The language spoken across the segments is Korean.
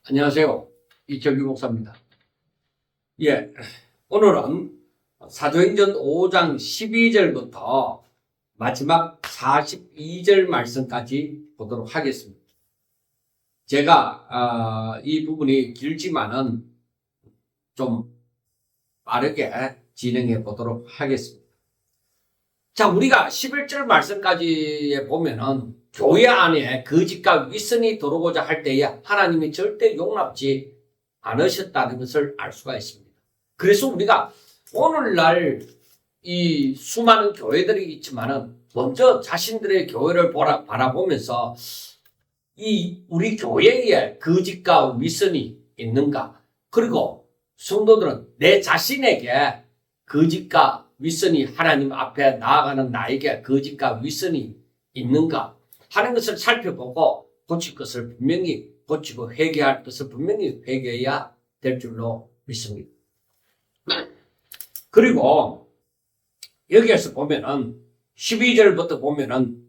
안녕하세요. 이철규 목사입니다. 오늘은 사도행전 5장 12절부터 마지막 42절 말씀까지 보도록 하겠습니다. 제가 이 부분이 길지만은 좀 빠르게 진행해 보도록 하겠습니다. 자, 우리가 11절 말씀까지에 보면은 교회 안에 거짓과 위선이 들어오고자 할 때에 하나님이 절대 용납지 않으셨다는 것을 알 수가 있습니다. 그래서 우리가 오늘날 이 수많은 교회들이 있지만은 먼저 자신들의 교회를 바라보면서 우리 교회에 거짓과 위선이 있는가? 그리고 성도들은 내 자신에게 거짓과 위선이 하나님 앞에 나아가는 나에게 거짓과 위선이 있는가 하는 것을 살펴보고 고칠 것을 분명히 고치고 회개할 것을 분명히 회개해야 될 줄로 믿습니다. 그리고 여기에서 보면은 12절부터 보면은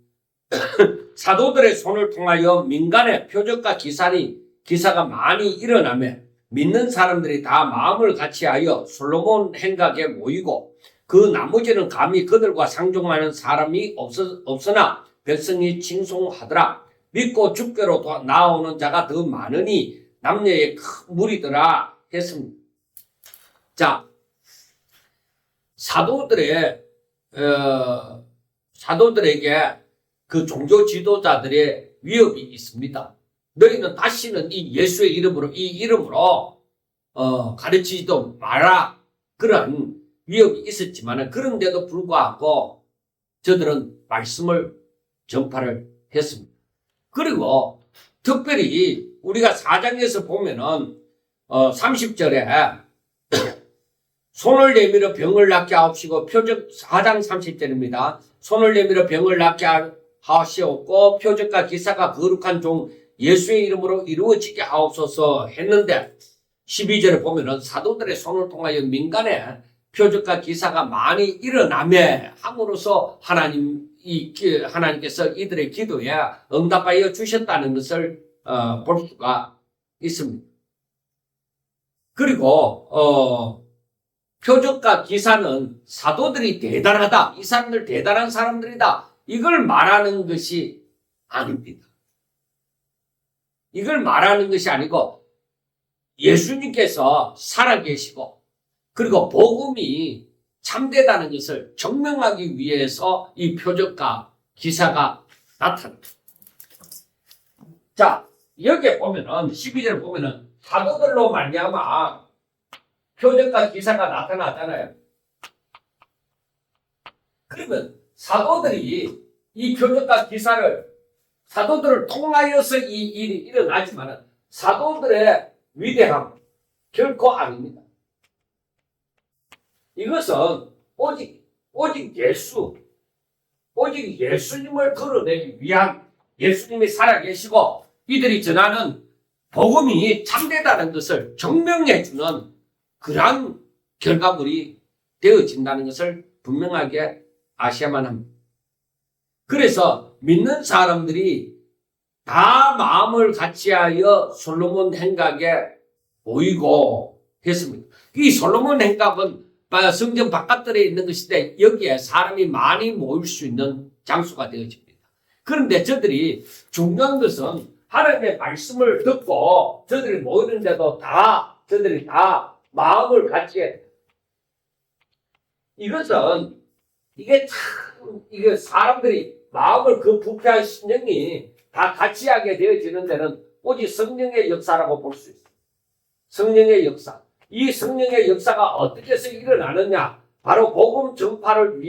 사도들의 손을 통하여 민간의 표적과 기사가 많이 일어나며 믿는 사람들이 다 마음을 같이하여 솔로몬 행각에 모이고 그 나머지는 감히 그들과 상종하는 사람이 없으나 백성이 칭송하더라. 믿고 주께로 나오는 자가 더 많으니 남녀의 큰 무리더라 했습니다. 자, 사도들에게 그 종교 지도자들의 위협이 있습니다. 너희는 다시는 이 예수의 이름으로 가르치지도 마라. 그런 위협이 있었지만 그런데도 불구하고 저들은 말씀을 전파를 했습니다. 그리고 특별히 우리가 4장에서 보면은 30절에 손을 내밀어 병을 낫게 하옵시고 4장 30절입니다. 손을 내밀어 병을 낫게 하시옵고 표적과 기사가 거룩한 종 예수의 이름으로 이루어지게 하옵소서 했는데 12절에 보면은 사도들의 손을 통하여 민간에 표적과 기사가 많이 일어나며 함으로써 하나님께서 이들의 기도에 응답하여 주셨다는 것을 볼 수가 있습니다. 그리고 표적과 기사는 사도들이 대단하다. 이 사람들 대단한 사람들이다. 이걸 말하는 것이 아닙니다. 이걸 말하는 것이 아니고 예수님께서 살아계시고 그리고 복음이 참되다는 것을 증명하기 위해서 이 표적과 기사가 나타납니다. 자, 여기에 보면은 12절 보면은 사도들로 말미암아 표적과 기사가 나타나잖아요. 그러면 사도들이 이 표적과 사도들을 통하여서 이 일이 일어나지만 사도들의 위대함 결코 아닙니다. 이것은 오직 예수님을 드러내기 위한 예수님이 살아계시고 이들이 전하는 복음이 참되다는 것을 증명해주는 그러한 결과물이 되어진다는 것을 분명하게 아셔야만 합니다. 그래서 믿는 사람들이 다 마음을 같이하여 솔로몬 행각에 모이고 했습니다. 이 솔로몬 행각은 성전 바깥들에 있는 것인데 여기에 사람이 많이 모일 수 있는 장소가 되어집니다. 그런데 중요한 것은 하나님의 말씀을 듣고 저들이 모이는데도 저들이 다 마음을 같이해. 이게 사람들이 마음을 그 부패한 신령이 다 같이 하게 되어지는 데는 오직 성령의 역사라고 볼 수 있어요. 성령의 역사. 이 성령의 역사가 어떻게 해서 일어나느냐? 바로 복음 전파를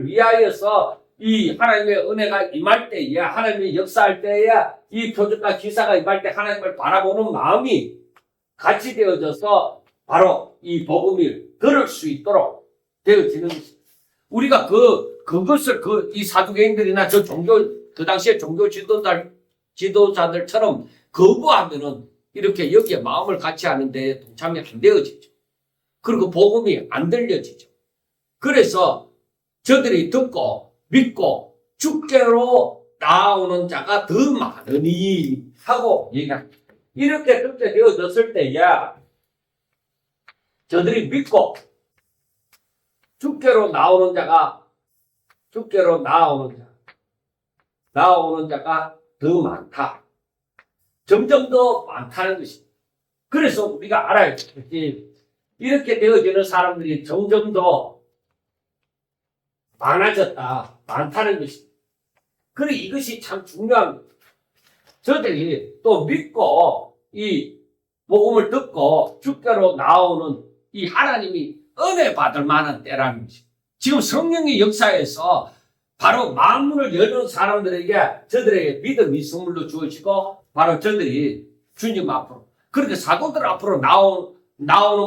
위하여서 이 하나님의 은혜가 임할 때에, 하나님의 역사할 때에 이 표적과 기사가 임할 때 하나님을 바라보는 마음이 같이 되어져서 바로 이 복음을 들을 수 있도록 되어지는 것입니다. 우리가 그것을 이 사두개인들이나 그 당시에 종교 지도자들처럼 거부하면은 이렇게 여기에 마음을 같이 하는데 동참이 안 되어지죠. 그리고 복음이 안 들려지죠. 그래서 저들이 듣고 믿고 주께로 나오는 자가 더 많으니 하고 얘기합니다. 이렇게 그렇게 되어졌을 때야 저들이 믿고 주께로 나오는 자가 더 많다. 점점 더 많다는 것입니다. 그래서 우리가 알아야 되겠지. 이렇게 되어지는 사람들이 점점 더 많다는 것입니다. 그래 이것이 참 중요합니다. 저들이 또 믿고 이 복음을 듣고 주께로 나오는 이 하나님이 은혜 받을 만한 때라는 것입니다. 지금 성령의 역사에서 바로 만문을 여는 사람들에게 저들에게 믿음이 선물로 주어지고 바로 저들이 주님 앞으로 그렇게 사도들 앞으로 나오는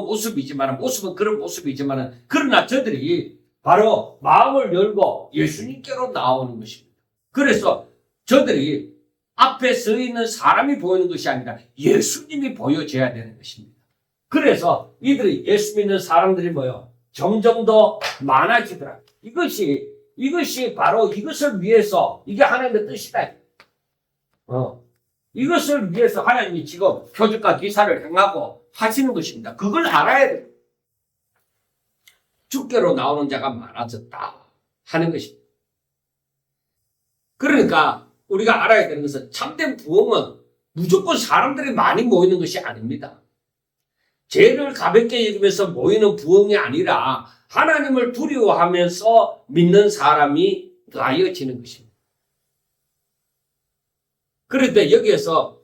모습은 그런 모습이지만 그러나 저들이 바로 마음을 열고 예수님께로 나오는 것입니다. 그래서 저들이 앞에 서 있는 사람이 보이는 것이 아니라 예수님이 보여져야 되는 것입니다. 그래서 이들이 예수 믿는 사람들이 점점 더 많아지더라. 이것이 바로 이것을 위해서 이게 하나님의 뜻이다. 이것을 위해서 하나님이 지금 표적과 기사를 행하고 하시는 것입니다. 그걸 알아야 돼요. 주께로 나오는 자가 많아졌다 하는 것입니다. 그러니까 우리가 알아야 되는 것은 참된 부흥은 무조건 사람들이 많이 모이는 것이 아닙니다. 죄를 가볍게 여기면서 모이는 부흥이 아니라 하나님을 두려워하면서 믿는 사람이 나아지는 것입니다. 그런데 여기에서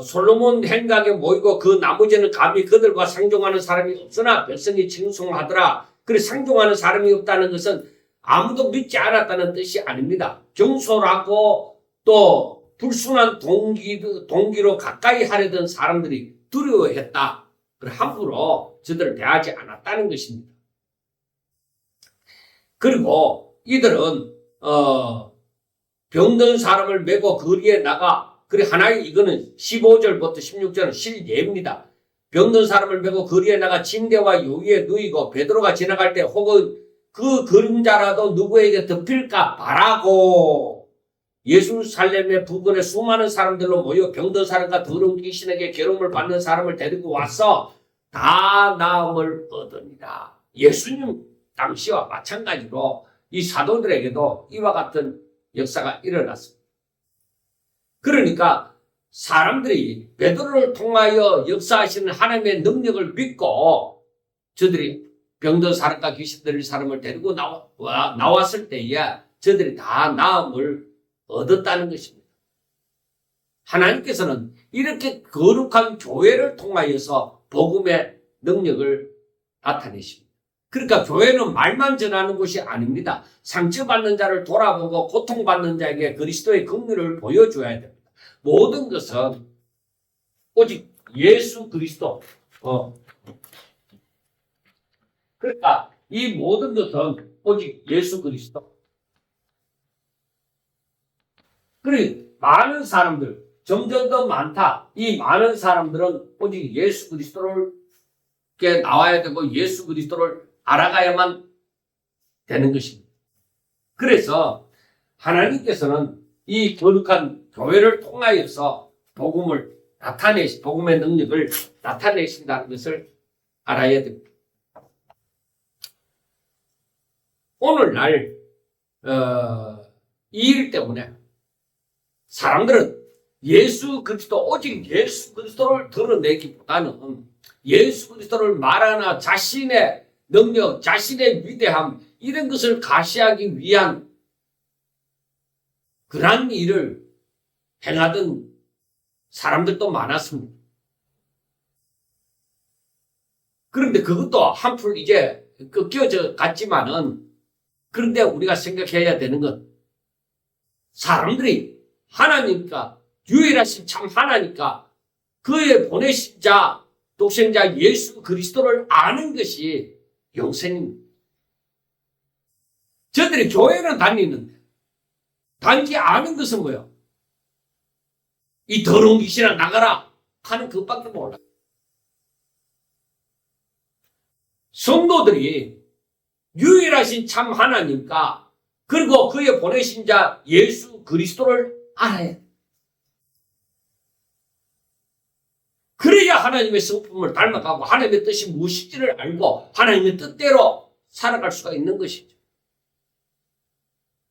솔로몬 행각에 모이고 그 나머지는 감히 그들과 상종하는 사람이 없으나 백성이 칭송하더라. 그래 상종하는 사람이 없다는 것은 아무도 믿지 않았다는 뜻이 아닙니다. 경솔하고 또 불순한 동기로 가까이 하려던 사람들이 두려워했다. 함부로 저들을 대하지 않았다는 것입니다. 그리고 이들은 병든 사람을 메고 거리에 나가 그래 하나의 이거는 15절부터 16절은 실예입니다. 병든 사람을 메고 거리에 나가 침대와 요위에 누이고 베드로가 지나갈 때 혹은 그 그림자라도 누구에게 덮일까 바라고 예루살렘의 부근에 수많은 사람들로 모여 병든 사람과 더러운 귀신에게 괴로움을 받는 사람을 데리고 와서 다 나음을 얻으니라. 예수님 당시와 마찬가지로 이 사도들에게도 이와 같은 역사가 일어났습니다. 그러니까 사람들이 베드로를 통하여 역사하시는 하나님의 능력을 믿고 저들이 병든 사람과 귀신 들린 사람을 데리고 나왔을 때에 저들이 다 나음을 얻었다는 것입니다. 하나님께서는 이렇게 거룩한 교회를 통하여서 복음의 능력을 나타내십니다. 그러니까 교회는 말만 전하는 것이 아닙니다. 상처받는 자를 돌아보고 고통받는 자에게 그리스도의 긍휼을 보여줘야 됩니다. 모든 것은 오직 예수 그리스도. 그러니까 이 모든 것은 오직 예수 그리스도. 그리고 많은 사람들, 점점 더 많다. 이 많은 사람들은 오직 예수 그리스도를 나와야 되고 예수 그리스도를 알아가야만 되는 것입니다. 그래서 하나님께서는 이 거룩한 교회를 통하여서 복음의 능력을 나타내신다는 것을 알아야 됩니다. 오늘날 이 일 때문에 사람들은 오직 예수 그리스도를 드러내기보다는 예수 그리스도를 말하나 자신의 능력, 자신의 위대함 이런 것을 가시하기 위한 그런 일을 행하던 사람들도 많았습니다. 그런데 그것도 한풀 이제 꺾여져 갔지만은 그런데 우리가 생각해야 되는 건 사람들이 하나님과 유일하신 참 하나님과 그의 보내신 자 독생자 예수 그리스도를 아는 것이 영생입니다. 저들이 교회는 다니는데 단지 아는 것은 뭐예요? 이 더러운 귀신아 나가라 하는 그것밖에 몰라. 성도들이 유일하신 참 하나님과 그리고 그의 보내신 자 예수 그리스도를 알아야 돼. 그래야 하나님의 성품을 닮아가고 하나님의 뜻이 무엇인지를 알고 하나님의 뜻대로 살아갈 수가 있는 것이죠.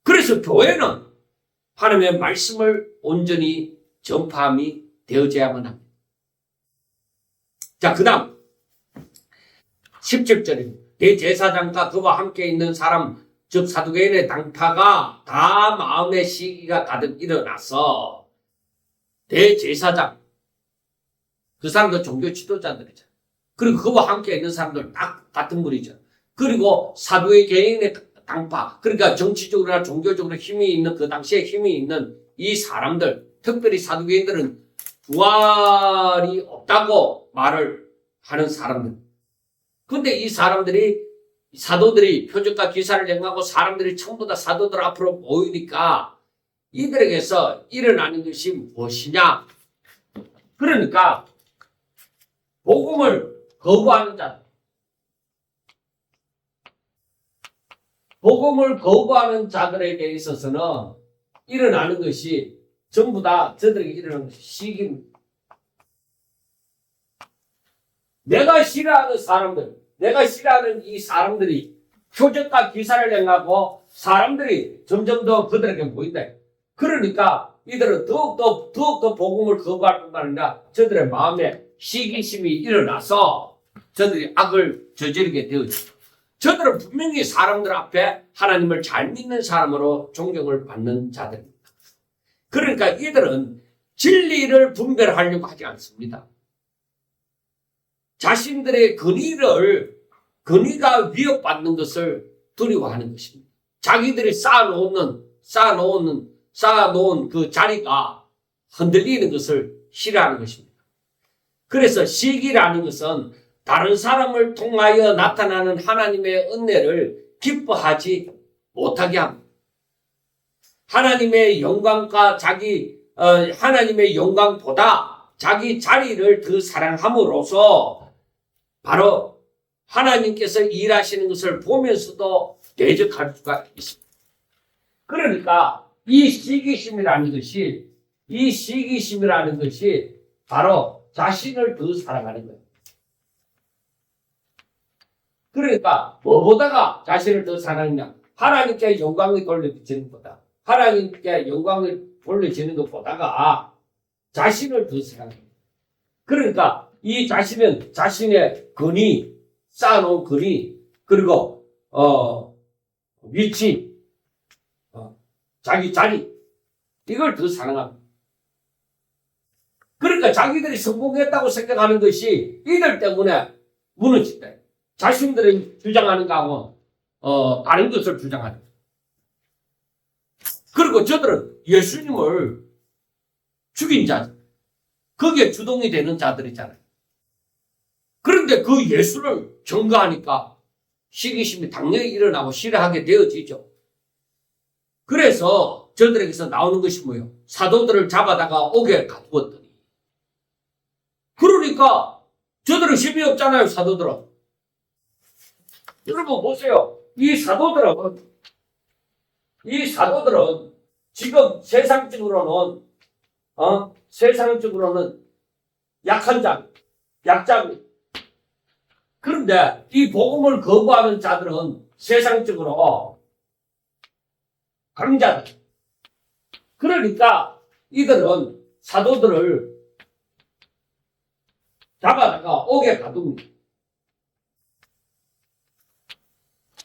그래서 교회는 하나님의 말씀을 온전히 전파함이 되어져야만 합니다. 자, 그 다음 17절입니다. 대제사장과 그와 함께 있는 사람 즉 사두개인의 당파가 다 마음의 시기가 가득 일어나서 대제사장 그 사람도 종교 지도자들이죠. 그리고 그와 함께 있는 사람들 딱 같은 분이죠. 그리고 사두개인의 당파 그러니까 정치적으로나 종교적으로 힘이 있는 그 당시에 힘이 있는 이 사람들 특별히 사두개인들은 부활이 없다고 말을 하는 사람들. 근데 이 사도들이 표적과 기사를 행하고 사람들이 전부 다 사도들 앞으로 모이니까 이들에게서 일어나는 것이 무엇이냐? 그러니까 복음을 거부하는 자, 복음을 거부하는 자들에게 있어서는 일어나는 것이 전부 다 저들에게 일어나는 것이 시기입니다. 내가 싫어하는 사람들, 내가 싫어하는 이 사람들이 표적과 기사를 행하고 사람들이 점점 더 그들에게 보인다. 그러니까 이들은 더욱더 복음을 거부할 뿐만 아니라 저들의 마음에 시기심이 일어나서 저들이 악을 저지르게 되어지죠. 저들은 분명히 사람들 앞에 하나님을 잘 믿는 사람으로 존경을 받는 자들입니다. 그러니까 이들은 진리를 분별하려고 하지 않습니다. 자신들의 권위가 위협받는 것을 두려워하는 것입니다. 자기들이 쌓아놓은 그 자리가 흔들리는 것을 싫어하는 것입니다. 그래서 시기라는 것은 다른 사람을 통하여 나타나는 하나님의 은혜를 기뻐하지 못하게 합니다. 하나님의 영광보다 자기 자리를 더 사랑함으로써 바로 하나님께서 일하시는 것을 보면서도 대적할 수가 있습니다. 그러니까 이 시기심이라는 것이 바로 자신을 더 사랑하는 거예요. 그러니까 뭐보다가 자신을 더 사랑하느냐? 하나님께 영광을 돌려지는 것보다 하나님께 영광을 돌려지는 것보다가 자신을 더 사랑합니다. 그러니까 이 자신은 자신의 쌓아놓은 권위, 그리고 위치, 자기 자리 이걸 더 사랑합니다. 그러니까 자기들이 성공했다고 생각하는 것이 이들 때문에 무너진다. 자신들이 주장하는 거하고 다른 것을 주장하는 거예요. 그리고 저들은 예수님을 죽인 자들, 거기에 주동이 되는 자들이잖아요. 그런데 그 예수를 증거하니까 시기심이 당연히 일어나고 싫어하게 되어지죠. 그래서 저들에게서 나오는 것이 뭐예요? 사도들을 잡아다가 옥에 가두었더니. 그러니까 저들은 힘이 없잖아요, 사도들은. 여러분 보세요. 이 사도들은 지금 세상적으로는 약자입니다. 그런데 이 복음을 거부하는 자들은 세상적으로 강자들. 그러니까 이들은 사도들을 잡아다가 옥에 가둡니다.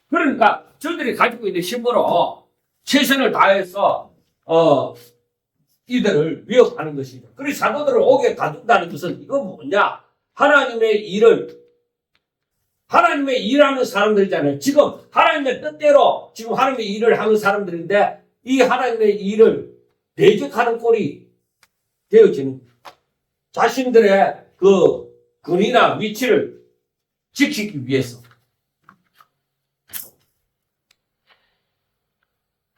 그러니까 저들이 가지고 있는 힘으로 최선을 다해서 이들을 위협하는 것이죠. 그래서 사도들을 옥에 가둔다는 것은 이건 뭐냐? 하나님의 일하는 사람들이잖아요. 지금 하나님의 뜻대로 지금 하나님의 일을 하는 사람들인데 이 하나님의 일을 대적하는 꼴이 되어지는 자신들의 그 권위나 위치를 지키기 위해서.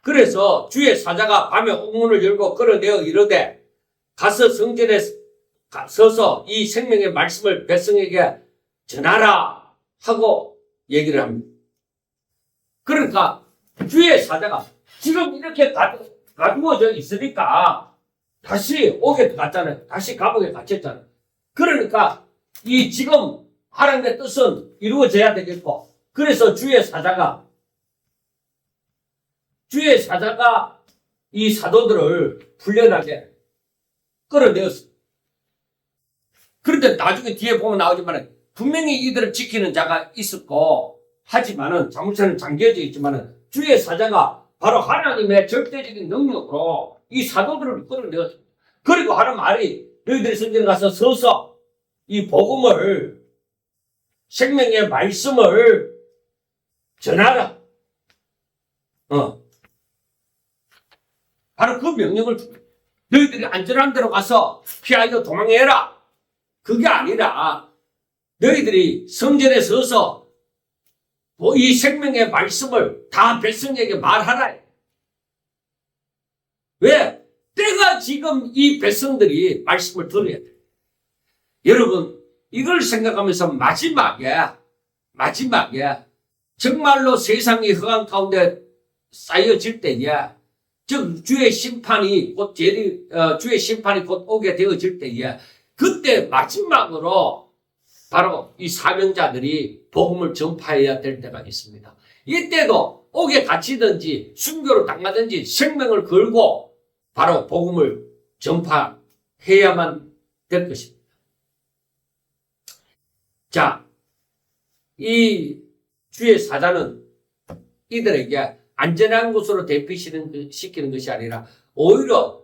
그래서 주의 사자가 밤에 옥문을 열고 끌어내어 이르되 가서 성전에 서서 이 생명의 말씀을 백성에게 전하라 하고 얘기를 합니다. 그러니까 주의 사자가 지금 이렇게 가두어져 있으니까 다시 옥에 갔잖아요. 다시 감옥에 갇혔잖아요. 그러니까 이 지금 하나님의 뜻은 이루어져야 되겠고, 그래서 주의 사자가 이 사도들을 풀려나게 끌어내었습니다. 그런데 나중에 뒤에 보면 나오지만 분명히 이들을 지키는 자가 있었고, 하지만은 자물쇠는 잠겨져 있지만은 주의 사자가 바로 하나님의 절대적인 능력으로 이 사도들을 끌어내었습니다. 그리고 하는 말이 너희들이 성전에 가서 서서 이 복음을, 생명의 말씀을 전하라. 바로 그 명령을 줍니다. 너희들이 안전한 데로 가서 피하여 도망해라. 그게 아니라 너희들이 성전에 서서 이 생명의 말씀을 다 백성에게 말하라. 왜? 때가 지금 이 백성들이 말씀을 들어야 돼. 여러분, 이걸 생각하면서 마지막에 정말로 세상이 흑암 가운데 쌓여질 때에, 즉 주의 심판이 곧 오게 되어질 때에, 그때 마지막으로 바로 이 사명자들이 복음을 전파해야 될 때가 있습니다. 이때도 옥에 갇히든지 순교를 당하든지 생명을 걸고 바로 복음을 전파해야만 될 것입니다. 자, 이 주의 사자는 이들에게 안전한 곳으로 대피시키는 것이 아니라 오히려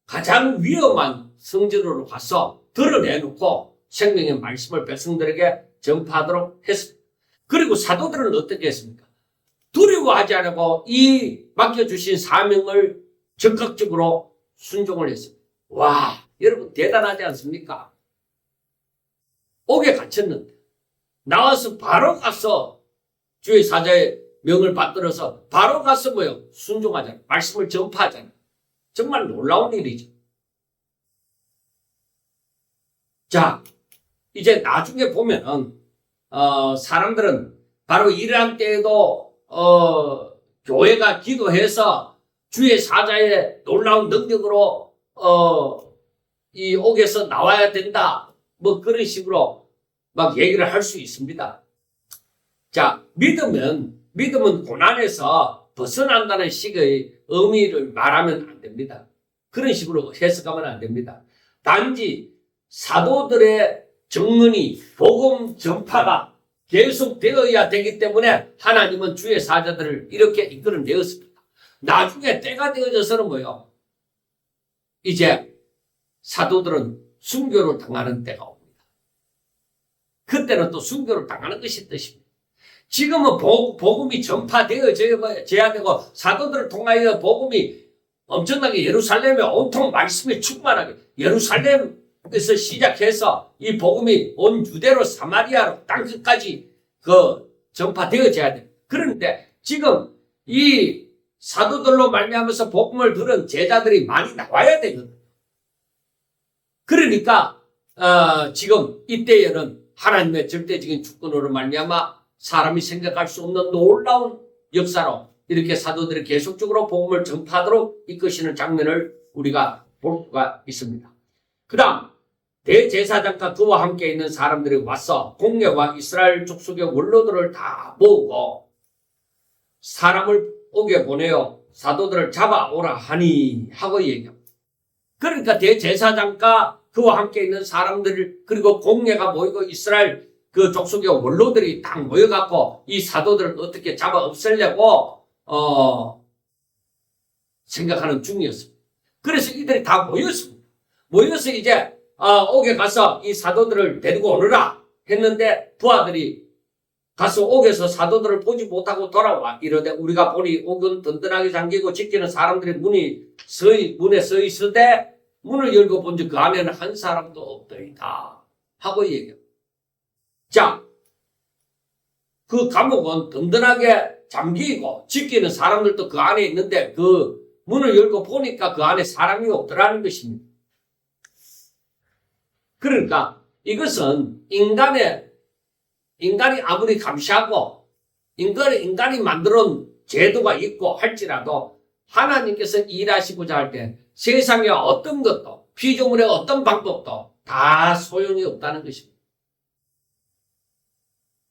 가장 위험한 성전으로 가서 드러내놓고 생명의 말씀을 백성들에게 전파하도록 했습니다. 그리고 사도들은 어떻게 했습니까? 두려워하지 않고 이 맡겨주신 사명을 적극적으로 순종을 했습니다. 와, 여러분 대단하지 않습니까? 옥에 갇혔는데 나와서 바로 가서 주의 사자의 명을 받들어서 바로 가서 순종하잖아요. 말씀을 전파하잖아요. 정말 놀라운 일이죠. 자, 이제 나중에 보면은 사람들은 바로 이러한 때에도 교회가 기도해서 주의 사자의 놀라운 능력으로 이 옥에서 나와야 된다, 그런 식으로 막 얘기를 할 수 있습니다. 자, 믿음은 고난에서 벗어난다는 식의 의미를 말하면 안 됩니다. 그런 식으로 해석하면 안 됩니다. 단지 사도들의 정문이, 복음 전파가 계속되어야 되기 때문에 하나님은 주의 사자들을 이렇게 이끌어내었습니다. 나중에 때가 되어져서는 이제 사도들은 순교를 당하는 때가 옵니다. 그때는 또 순교를 당하는 것이 뜻입니다. 지금은 복음이 전파되어져야 되고 사도들을 통하여 복음이 엄청나게 예루살렘에 온통 말씀이 충만하게, 예루살렘에서 시작해서 이 복음이 온 유대로 사마리아로 땅끝까지 전파되어져야 돼. 그런데 지금 이 사도들로 말미암아서 복음을 들은 제자들이 많이 나와야 되거든. 그러니까 지금 이때에는 하나님의 절대적인 주권으로 말미암아 사람이 생각할 수 없는 놀라운 역사로 이렇게 사도들이 계속적으로 복음을 전파하도록 이끄시는 장면을 우리가 볼 수가 있습니다. 그 다음 대제사장과 그와 함께 있는 사람들이 와서 공회와 이스라엘 족속의 원로들을 다 모으고 사람을 옥에 보내어 사도들을 잡아오라 하니 하고 얘기합니다. 그러니까 대제사장과 그와 함께 있는 사람들, 그리고 공회가 모이고 이스라엘 그 족속의 원로들이 딱 모여갖고 이 사도들을 어떻게 잡아 없애려고 생각하는 중이었습니다. 그래서 이들이 다 모였습니다. 모여서 이제 옥에 가서 이 사도들을 데리고 오너라 했는데 부하들이 가서 옥에서 사도들을 보지 못하고 돌아와 이러되 우리가 보니 옥은 든든하게 잠기고 지키는 사람들이 문에 서 있으되 문을 열고 본즉 그 안에는 한 사람도 없더이다 하고 얘기합니다. 자, 그 감옥은 든든하게 잠기고 지키는 사람들도 그 안에 있는데 그 문을 열고 보니까 그 안에 사람이 없더라는 것입니다. 그러니까 이것은 인간이 아무리 감시하고 인간이 만들어온 제도가 있고 할지라도 하나님께서 일하시고자 할 때 세상의 어떤 것도 피조물의 어떤 방법도 다 소용이 없다는 것입니다.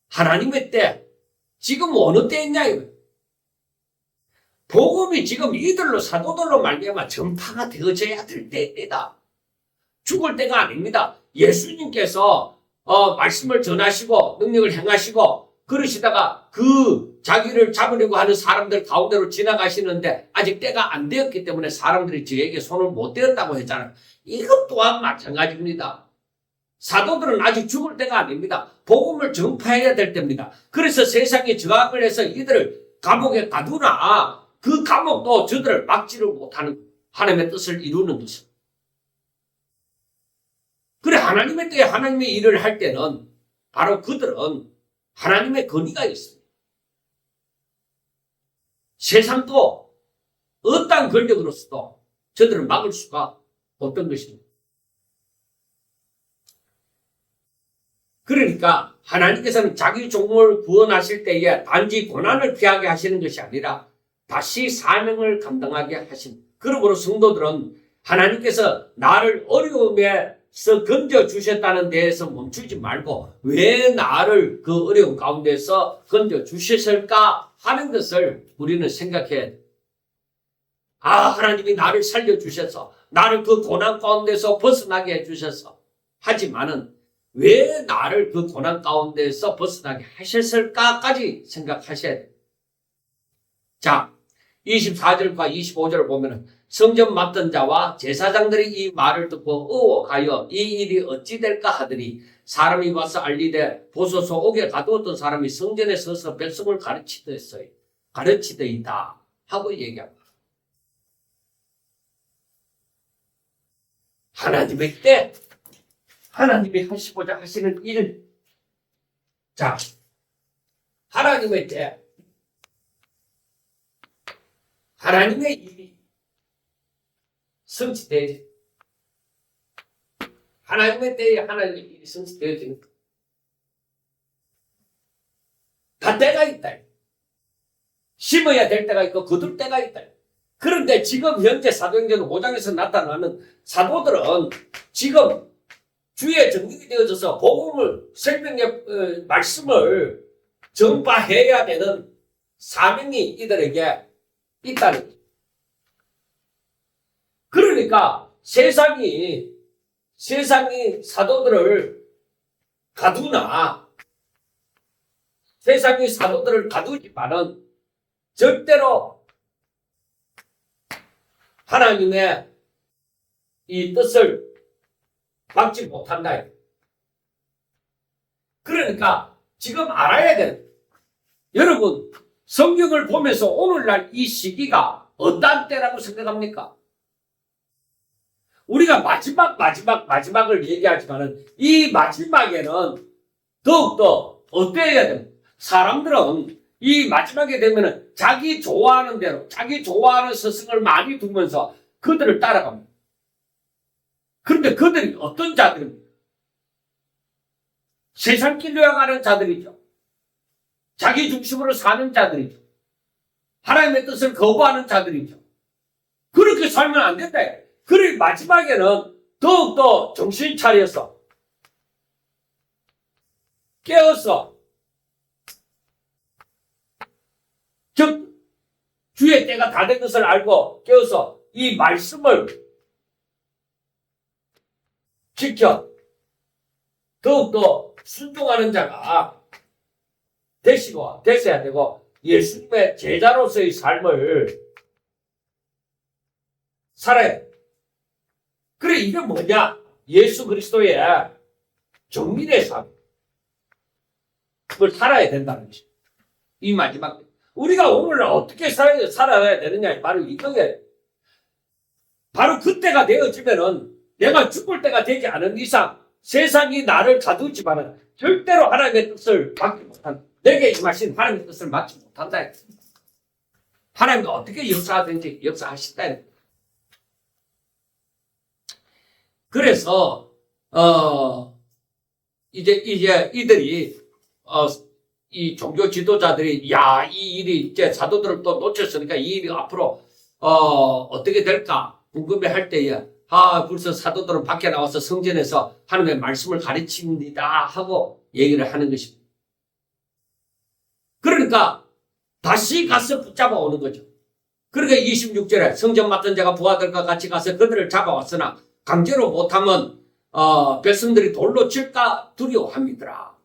하나님의 때 지금 어느 때였냐 이거예요. 복음이 지금 이들로 사도들로 말미암아 전파가 되어져야 될 때입니다. 죽을 때가 아닙니다. 예수님께서 말씀을 전하시고 능력을 행하시고 그러시다가 그 자기를 잡으려고 하는 사람들 가운데로 지나가시는데 아직 때가 안 되었기 때문에 사람들이 저에게 손을 못 대었다고 했잖아요. 이것 또한 마찬가지입니다. 사도들은 아직 죽을 때가 아닙니다. 복음을 전파해야 될 때입니다. 그래서 세상에 저항을 해서 이들을 감옥에 가두나 그 감옥도 저들을 막지를 못하는 하나님의 뜻을 이루는 것입니다. 그래 하나님의 때에 하나님의 일을 할 때는 바로 그들은 하나님의 권위가 있습니다. 세상도 어떠한 권력으로서도 저들을 막을 수가 없던 것입니다. 그러니까 하나님께서는 자기 종을 구원하실 때에 단지 고난을 피하게 하시는 것이 아니라 다시 사명을 감당하게 하신. 그러므로 성도들은 하나님께서 나를 어려움에서 건져주셨다는 데에서 멈추지 말고 왜 나를 그 어려움 가운데서 건져주셨을까 하는 것을 우리는 생각해야 돼. 하나님이 나를 살려주셔서 나를 그 고난 가운데서 벗어나게 해주셔서 하지만은 왜 나를 그 고난 가운데서 벗어나게 하셨을까까지 생각하셔야 돼. 자, 24절과 25절을 보면은 성전 맡은 자와 제사장들이 이 말을 듣고 의혹하여 이 일이 어찌 될까 하더니 사람이 와서 알리되 보소서 옥에 가두었던 사람이 성전에 서서 백성을 가르치더이다 하고 얘기합니다. 하나님의 때 하나님이 하시고자 하시는 일. 자, 하나님의 때 하나님의 일이 성취되어지. 하나님의 때에 하나님의 일이 성취되어지는 것. 다 때가 있다. 심어야 될 때가 있고 거둘 때가 있다. 그런데 지금 현재 사도행전 5장에서 나타나는 사도들은 지금 주의 정직이 되어져서 복음을 생명의 말씀을 전파해야 되는 사명이 이들에게 있다는 거죠. 그러니까 세상이 사도들을 가두나 세상이 사도들을 가두지만은 절대로 하나님의 이 뜻을 막지 못한다. 그러니까 지금 알아야 되는 여러분 성경을 보면서 오늘날 이 시기가 어떤 때라고 생각합니까? 우리가 마지막을 얘기하지만은 이 마지막에는 더욱더 어때야 됩니까? 사람들은 이 마지막에 되면은 자기 좋아하는 대로 자기 좋아하는 스승을 많이 두면서 그들을 따라갑니다. 그런데 그들이 어떤 자들입니까? 세상 길로 가는 자들이죠. 자기 중심으로 사는 자들이죠. 하나님의 뜻을 거부하는 자들이죠. 그렇게 살면 안 된다. 그래 마지막에는 더욱더 정신 차려서 깨어서 즉 주의 때가 다 된 것을 알고 깨어서 이 말씀을 지켜 더욱더 순종하는 자가 되셔야 되고 예수님의 제자로서의 삶을 살아야 돼. 그래 이게 뭐냐? 예수 그리스도의 정민의 삶을 살아야 된다는 것이. 이 마지막 우리가 오늘날 어떻게 살아야 되느냐 바로 이거예요. 바로 그때가 되어지면은 내가 죽을 때가 되지 않은 이상 세상이 나를 가두지만은 절대로 하나님의 뜻을 막지 못한다. 내게 임하신 하나님의 뜻을 막지 못한다. 하나님이 어떻게 역사하든지 역사하신다. 그래서 이제 이들이 이 종교 지도자들이 이 일이 이제 사도들을 또 놓쳤으니까 이 일이 앞으로 어떻게 될까 궁금해할 때에 벌써 사도들은 밖에 나와서 성전에서 하나님의 말씀을 가르칩니다 하고 얘기를 하는 것입니다. 그러니까 다시 가서 붙잡아 오는 거죠. 그러니까 26절에 성전 맡은 자가 부하들과 같이 가서 그들을 잡아왔으나 강제로 못하면 백성들이 돌로 칠까 두려워합니다.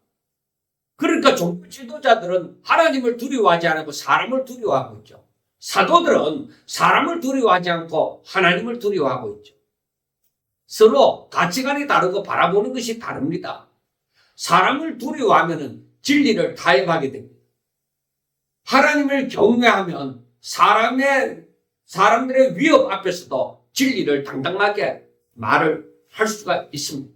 그러니까 종교 지도자들은 하나님을 두려워하지 않고 사람을 두려워하고 있죠. 사도들은 사람을 두려워하지 않고 하나님을 두려워하고 있죠. 서로 가치관이 다르고 바라보는 것이 다릅니다. 사람을 두려워하면 진리를 타협하게 됩니다. 하나님을 경외하면 사람들의 위협 앞에서도 진리를 당당하게 말을 할 수가 있습니다.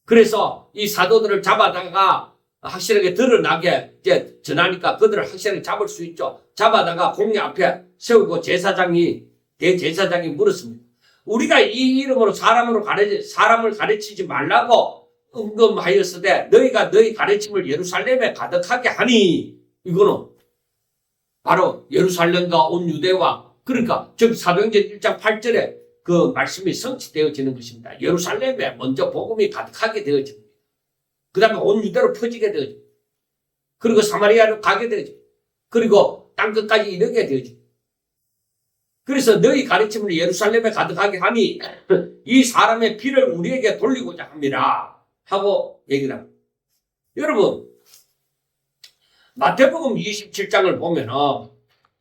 그래서 이 사도들을 잡아다가 확실하게 드러나게 이제 전하니까 그들을 확실하게 잡을 수 있죠. 잡아다가 공회 앞에 세우고 대제사장이 물었습니다. 우리가 이 이름으로 사람을 가르치지 말라고 임금하였으되 너희가 너희 가르침을 예루살렘에 가득하게 하니, 이거는 바로 예루살렘과 온 유대와, 그러니까 즉 사도행전 1장 8절에 그 말씀이 성취되어지는 것입니다. 예루살렘에 먼저 복음이 가득하게 되어집니다. 그 다음에 온 유대로 퍼지게 되어집니다. 그리고 사마리아로 가게 되어집니다. 그리고 땅끝까지 이르게 되어집니다. 그래서 너희 가르침을 예루살렘에 가득하게 하니 이 사람의 피를 우리에게 돌리고자 합니다 하고 얘기를 합니다. 여러분, 마태복음 27장을 보면은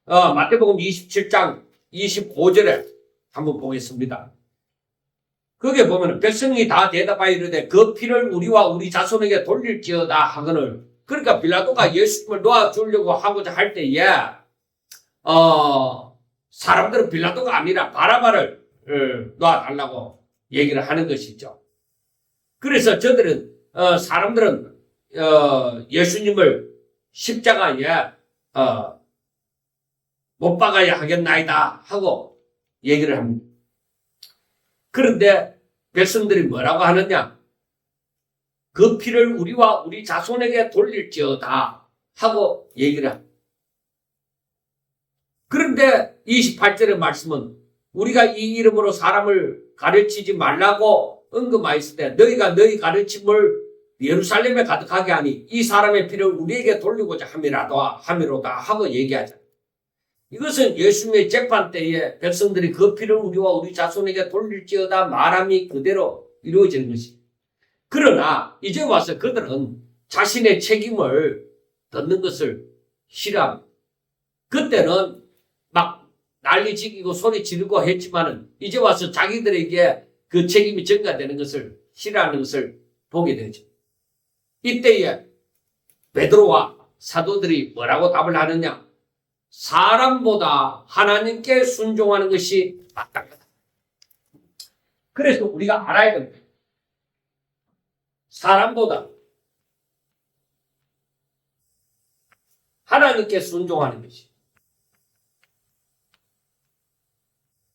마태복음 27장 25절에 한번 보겠습니다. 거기에 보면은 백성이 다 대답하여 이르되 그 피를 우리와 우리 자손에게 돌릴지어다 하거늘, 그러니까 빌라도가 예수님을 놓아주려고 하고자 할 때에 사람들은 빌라도가 아니라 바라바를 놓아달라고 얘기를 하는 것이죠. 그래서 저들은 사람들은 예수님을 십자가에 못 박아야 하겠나이다 하고 얘기를 합니다. 그런데 백성들이 뭐라고 하느냐? 그 피를 우리와 우리 자손에게 돌릴지어다 하고 얘기를 합니다. 그런데 28절의 말씀은 우리가 이 이름으로 사람을 가르치지 말라고 언급하였을 때 너희가 너희 가르침을 예루살렘에 가득하게 하니 이 사람의 피를 우리에게 돌리고자 함이로다 하고 얘기하잖아요. 이것은 예수님의 재판 때에 백성들이 그 피를 우리와 우리 자손에게 돌릴지어다 말함이 그대로 이루어지는 것입니다. 그러나 이제 와서 그들은 자신의 책임을 덮는 것을 싫어합니다. 그때는 막 난리 지기고 소리 지르고 했지만은 이제 와서 자기들에게 그 책임이 전가되는 것을 싫어하는 것을 보게 되죠. 이때에 베드로와 사도들이 뭐라고 답을 하느냐? 사람보다 하나님께 순종하는 것이 마땅하다. 그래서 우리가 알아야 됩니다. 사람보다 하나님께 순종하는 것이,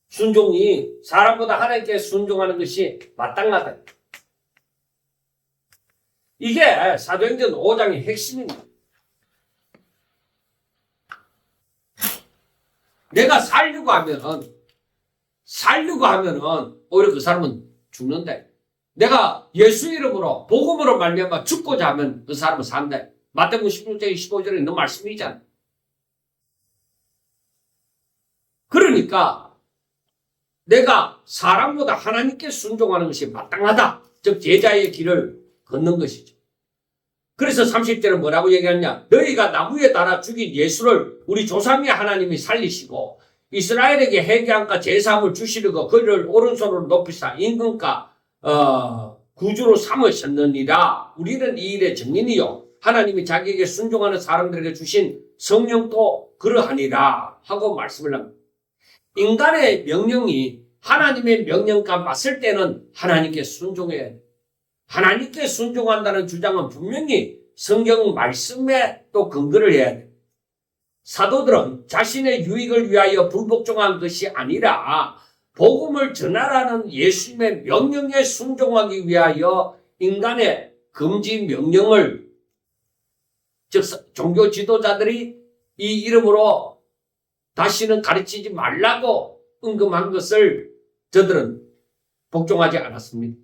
순종이 사람보다 하나님께 순종하는 것이 마땅하다. 이게 사도행전 5장의 핵심입니다. 내가 살려고 하면은 오히려 그 사람은 죽는다. 내가 예수 이름으로 복음으로 말미암아 죽고자 하면 그 사람은 산다. 마태복음 16장 25절에 있는 말씀이잖아. 그러니까 내가 사람보다 하나님께 순종하는 것이 마땅하다. 즉 제자의 길을 걷는 것이죠. 그래서 30절은 뭐라고 얘기하냐? 너희가 나무에 달아 죽인 예수를 우리 조상의 하나님이 살리시고 이스라엘에게 회개함과 제사함을 주시려고 그를 오른손으로 높이사 임금과 구주로 삼으셨느니라. 우리는 이 일의 증인이요 하나님이 자기에게 순종하는 사람들에게 주신 성령도 그러하니라 하고 말씀을 합니다. 인간의 명령이 하나님의 명령과 맞설 때는 하나님께 순종해야 돼. 하나님께 순종한다는 주장은 분명히 성경 말씀에 또 근거를 해야 돼. 사도들은 자신의 유익을 위하여 불복종한 것이 아니라 복음을 전하라는 예수님의 명령에 순종하기 위하여 인간의 금지 명령을 즉 종교 지도자들이 이 이름으로 다시는 가르치지 말라고 언급한 것을 저들은 복종하지 않았습니다.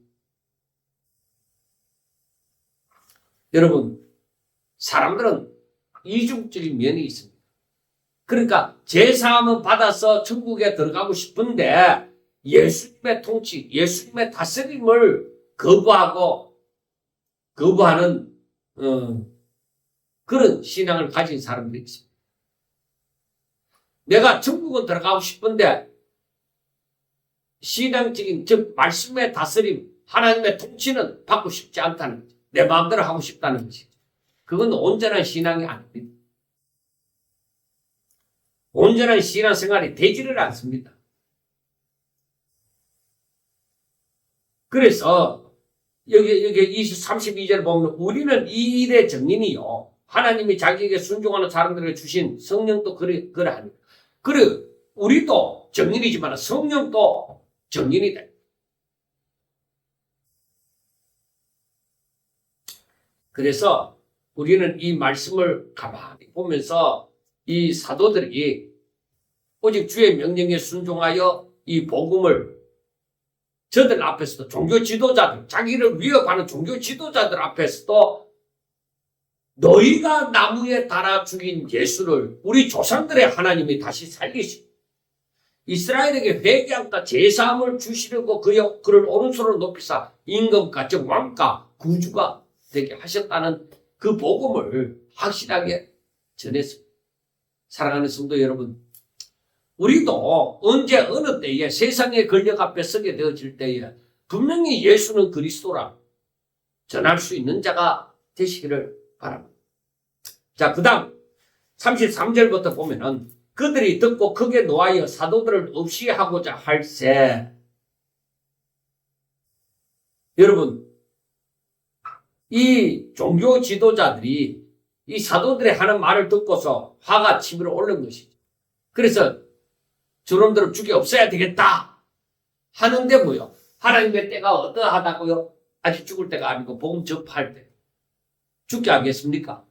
여러분, 사람들은 이중적인 면이 있습니다. 그러니까 제사함은 받아서 천국에 들어가고 싶은데 예수님의 통치, 예수님의 다스림을 거부하는 그런 신앙을 가진 사람들이 있습니다. 내가 천국은 들어가고 싶은데 신앙적인, 즉 말씀의 다스림, 하나님의 통치는 받고 싶지 않다는 거죠. 내 마음대로 하고 싶다는 것이죠. 그건 온전한 신앙이 아닙니다. 온전한 신앙 생활이 되지를 않습니다. 그래서 여기 32절 보면 우리는 이 일의 증인이요. 하나님이 자기에게 순종하는 사람들에게 주신 성령도 그러하니. 그래, 우리도 증인이지만 성령도 증인이다. 그래서 우리는 이 말씀을 가만히 보면서 이 사도들이 오직 주의 명령에 순종하여 이 복음을 저들 앞에서도 종교 지도자들, 자기를 위협하는 종교 지도자들 앞에서도 너희가 나무에 달아 죽인 예수를 우리 조상들의 하나님이 다시 살리시고 이스라엘에게 회개함과 제사함을 주시려고 그를 오른손으로 높이사 임금과 즉 왕과 구주가 되게 하셨다는 그 복음을 확실하게 전했습니다. 사랑하는 성도 여러분, 우리도 언제 어느 때에 세상의 권력 앞에 서게 되어질 때에 분명히 예수는 그리스도라 전할 수 있는 자가 되시기를 바랍니다. 자, 그 다음 33절부터 보면은 그들이 듣고 크게 노하여 사도들을 없이 하고자 할세. 여러분, 이 종교 지도자들이 이 사도들의 하는 말을 듣고서 화가 치밀어 오른 것이죠. 그래서 저놈들을 죽여 없애야 되겠다 하는데 뭐요? 하나님의 때가 어떠하다고요? 아직 죽을 때가 아니고 복음 접할 때 죽게 하겠습니까?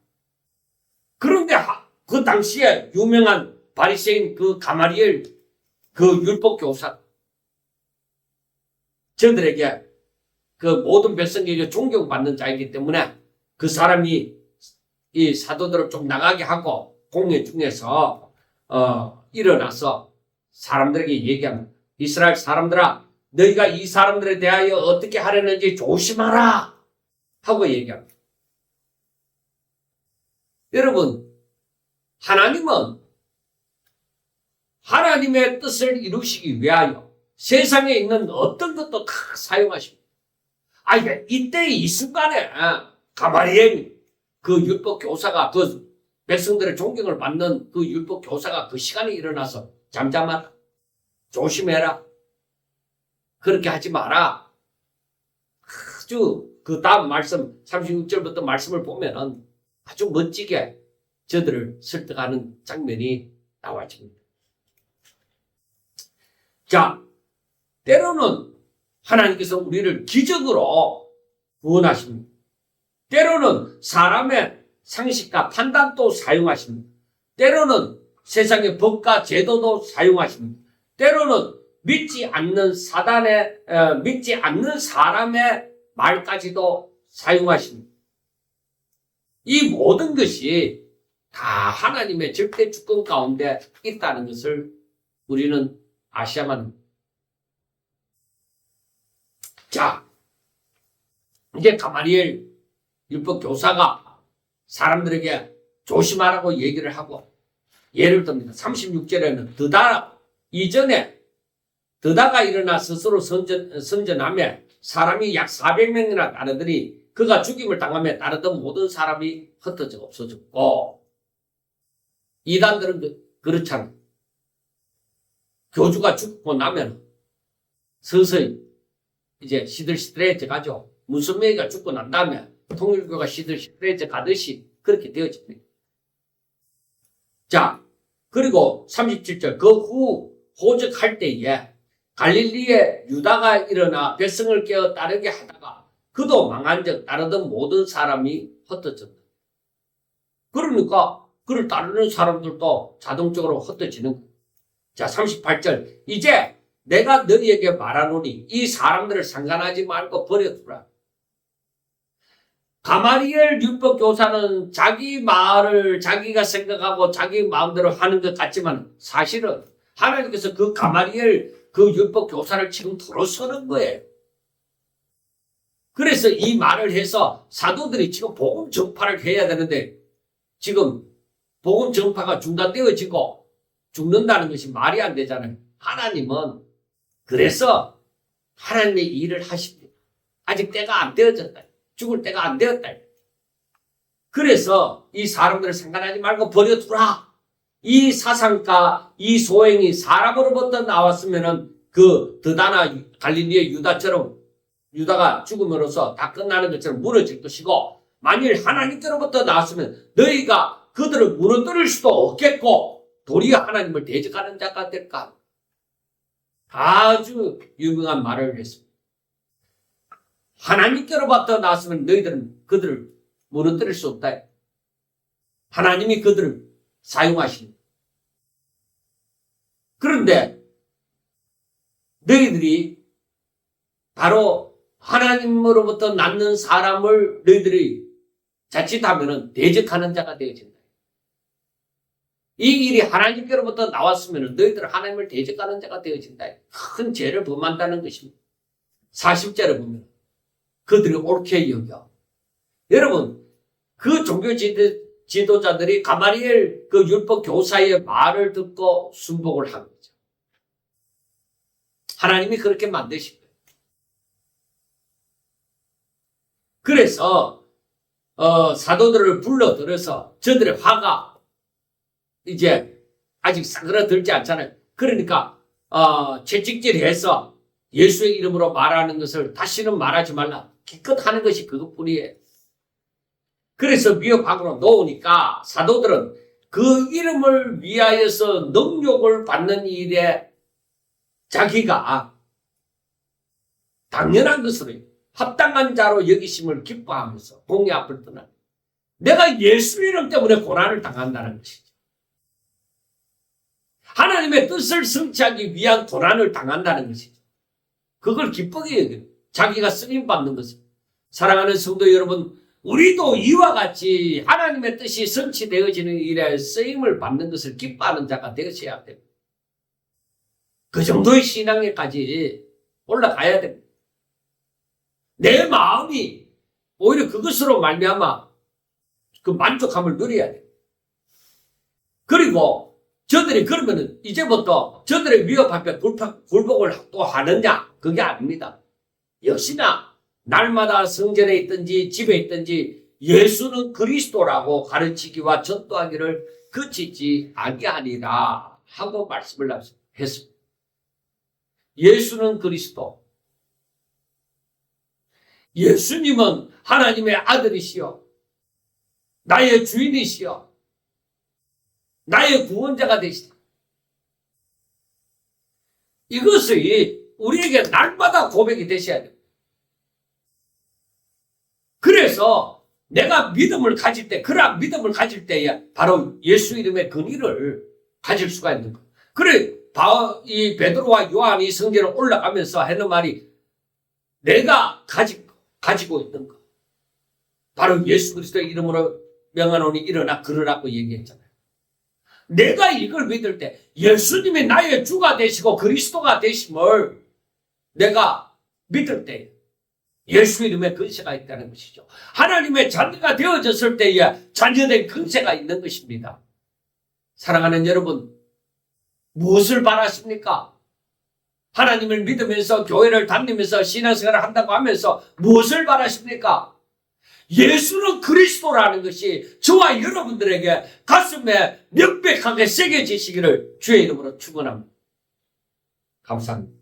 그런데 그 당시에 유명한 바리새인 그 가마리엘 그 율법 교사 저들에게 그 모든 백성에게 존경받는 자이기 때문에 그 사람이 이 사도들을 좀 나가게 하고 공회 중에서 일어나서 사람들에게 얘기합니다. 이스라엘 사람들아, 너희가 이 사람들에 대하여 어떻게 하려는지 조심하라 하고 얘기합니다. 여러분, 하나님은 하나님의 뜻을 이루시기 위하여 세상에 있는 어떤 것도 다 사용하십니다. 이때 이 순간에 가마리엘 그 율법 교사가 그 백성들의 존경을 받는 그 율법 교사가 그 시간에 일어나서 잠잠하라. 조심해라. 그렇게 하지 마라. 아주 그 다음 말씀 36절부터 말씀을 보면은 아주 멋지게 저들을 설득하는 장면이 나와집니다. 자, 때로는 하나님께서 우리를 기적으로 구원하십니다. 때로는 사람의 상식과 판단도 사용하십니다. 때로는 세상의 법과 제도도 사용하십니다. 때로는 믿지 않는 사람의 말까지도 사용하십니다. 이 모든 것이 다 하나님의 절대 주권 가운데 있다는 것을 우리는 아셔야만 합니다. 자, 이제 가마리엘 율법 교사가 사람들에게 조심하라고 얘기를 하고 예를 듭니다. 36절에는 드다가 일어나 스스로 선전하며 사람이 약 400명이나 따르더니 그가 죽임을 당하며 따르던 모든 사람이 흩어져 없어졌고, 이단들은 그렇잖아요. 교주가 죽고 나면 서서히 이제 시들시들해져 가죠. 문선명이가 죽고 난 다음에 통일교가 시들시들해져 가듯이 그렇게 되어집니다. 자, 그리고 37절 그 후 호적할 때에 갈릴리에 유다가 일어나 백성을 깨어 따르게 하다가 그도 망한 적 따르던 모든 사람이 흩어졌다. 그러니까 그를 따르는 사람들도 자동적으로 흩어지는 거예요. 자, 38절. 이제 내가 너희에게 말하노니 이 사람들을 상관하지 말고 버려두라. 가마리엘 율법 교사는 자기 말을 자기가 생각하고 자기 마음대로 하는 것 같지만 사실은 하나님께서 그 가마리엘 그 율법 교사를 지금 들어서는 거예요. 그래서 이 말을 해서 사도들이 지금 복음 전파를 해야 되는데 지금 복음 전파가 중단되어지고 죽는다는 것이 말이 안 되잖아요. 하나님은 그래서 하나님의 일을 하십니다. 아직 때가 안 되어졌다. 죽을 때가 안 되었다. 그래서 이 사람들을 상관하지 말고 버려두라. 이 사상가, 이 소행이 사람으로부터 나왔으면은 그 드다나 갈릴리의 유다처럼 유다가 죽음으로써 다 끝나는 것처럼 무너질 것이고 만일 하나님께로부터 나왔으면 너희가 그들을 무너뜨릴 수도 없겠고 도리어 하나님을 대적하는 자가 될까? 아주 유명한 말을 했습니다. 하나님께로부터 나왔으면 너희들은 그들을 무너뜨릴 수 없다. 하나님이 그들을 사용하십니다. 그런데 너희들이 바로 하나님으로부터 낳는 사람을 너희들이 자칫하면 대적하는 자가 되어진다. 이 일이 하나님께로부터 나왔으면 너희들은 하나님을 대적하는 자가 되어진다. 큰 죄를 범한다는 것입니다. 40절에 보면 그들이 옳게 여겨. 여러분, 그 종교 지도자들이 가마리엘 그 율법 교사의 말을 듣고 순복을 한 거죠. 하나님이 그렇게 만드신 거예요. 그래서 사도들을 불러들여서 저들의 화가 이제 아직 사그라들지 않잖아요. 그러니까 채찍질해서 예수의 이름으로 말하는 것을 다시는 말하지 말라. 기껏 하는 것이 그것뿐이에요. 그래서 미혹 밖으로 놓으니까 사도들은 그 이름을 위하여서 능욕을 받는 일에 자기가 당연한 것으로 합당한 자로 여기심을 기뻐하면서 공의 앞을 떠나 내가 예수 이름 때문에 고난을 당한다는 것이죠. 하나님의 뜻을 성취하기 위한 고난을 당한다는 것이죠. 그걸 기쁘게 여겨요. 자기가 쓰임받는 것을. 사랑하는 성도 여러분, 우리도 이와 같이 하나님의 뜻이 성취되어지는 일에 쓰임을 받는 것을 기뻐하는 자가 되어야 됩니다. 그 정도의 신앙에까지 올라가야 됩니다. 내 마음이 오히려 그것으로 말미암아 그 만족함을 누려야 돼요. 그리고 저들이 그러면은 이제부터 저들의 위협 앞에 굴복을 또 하느냐? 그게 아닙니다. 역시나 날마다 성전에 있든지 집에 있든지 예수는 그리스도라고 가르치기와 전도하기를 그치지 아니하니라 하고 말씀을 했습니다. 예수는 그리스도. 예수님은 하나님의 아들이시여 나의 주인이시여 나의 구원자가 되시다. 이것이 우리에게 날마다 고백이 되셔야 돼요. 그래서 내가 믿음을 가질 때, 그러한 믿음을 가질 때에 바로 예수 이름의 근위를 가질 수가 있는 거예요. 그래, 이 베드로와 요한이 성전에 올라가면서 하는 말이 내가 가지고 있는 거. 바로 예수 그리스도의 이름으로 명하노니 일어나 걸으라고 얘기했잖아요. 내가 이걸 믿을 때 예수님이 나의 주가 되시고 그리스도가 되심을 내가 믿을 때 예수 이름의 근세가 있다는 것이죠. 하나님의 자녀가 되어졌을 때에 자녀된 근세가 있는 것입니다. 사랑하는 여러분, 무엇을 바라십니까? 하나님을 믿으면서 교회를 다니면서 신앙생활을 한다고 하면서 무엇을 바라십니까? 예수는 그리스도라는 것이 저와 여러분들에게 가슴에 명백하게 새겨지시기를 주의 이름으로 축원합니다. 감사합니다.